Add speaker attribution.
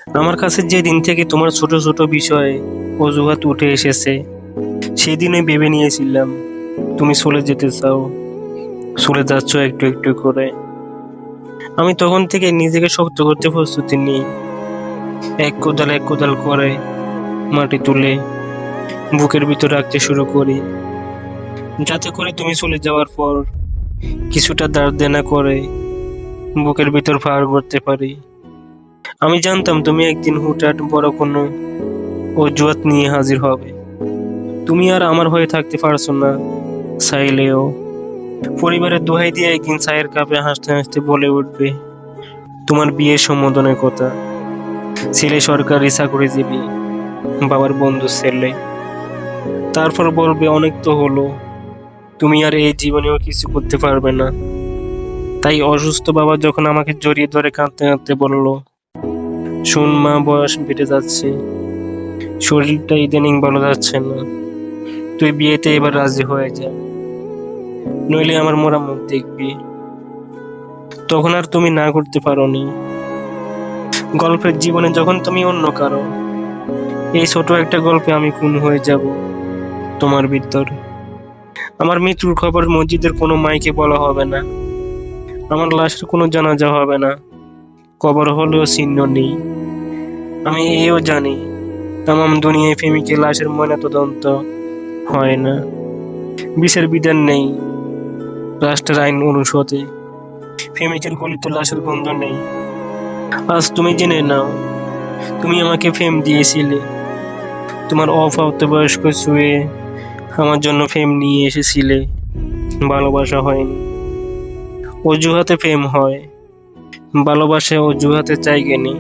Speaker 1: আমার কাছে যেদিন থেকে তোমার ছোট ছোট বিষয়ে অজুহাত উঠে এসেছে, সেদিন আমি ভেবে নিয়েছিলাম তুমি চলে যেতে চাও, চলে যাচ্ছ একটু একটু করে। আমি তখন থেকে নিজেকে শক্ত করতে প্রস্তুতি নিই, এক কোদাল করে মাটি তুলে বুকের ভিতর রাখতে শুরু করি, যাতে করে তুমি চলে যাওয়ার পর কিছুটা দাঁড় দেনা করে বুকের ভিতর ভার করতে পারি। আমি জানতাম তুমি একদিন হুটহাট বড় কোনো অজুহাত নিয়ে হাজির হবে। তুমি আর আমার হয়ে থাকতে পারছো না চাইলেও। পরিবারের দোহাই দিয়ে একদিন চায়ের কাপে হাসতে হাসতে বলে উঠবে তোমার বিয়ের সম্বোধনের কথা। ছেলে সরকারি চাকরিজীবী, বাবার বন্ধু ছেলে। তারপর বলবে অনেক তো হলো, তুমি আর এই জীবনেও কিছু করতে পারবে না। তাই অসুস্থ বাবা যখন আমাকে জড়িয়ে ধরে কাঁদতে কাঁদতে বলল, শোন মা, বয়স বেড়ে যাচ্ছে, শরীরটা ইদানিং ভালো যাচ্ছে না, তুই বিয়েতে এবার রাজি হয়ে যা, নইলে আমার মোরা মুখ দেখবি। তখন আর তুমি না করতে পারোনি। গল্পের জীবনে যখন তুমি অন্য কারো, এই ছোট একটা গল্পে আমি খুন হয়ে যাব তোমার ভিতর। আমার মৃত্যুর খবর মসজিদের কোনো মাইকে বলা হবে না, আমার লাশের কোনো জানাজা হবে না, কবর হলেও চিহ্ন নেই। আমি এও জানি তামাম দুনিয়ায় প্রেমিকের লাশের ময়নাতদন্ত হয় না, বিচার বিধান নেই রাষ্ট্রের আইন অনুষদে, প্রেমিকের গলিতে লাশের গন্ধ নেই। আজ তুমি জেনে নাও, তুমি আমাকে ফেম দিয়েছিলে, তোমার অপ্রাপ্তবয়স্ক ছুঁয়ে আমার জন্য ফেম নিয়ে এসেছিলে। ভালোবাসা হয়নি, অজুহাতে প্রেম হয়, ভালোবাসা অজুহাতে জায়গা নেই।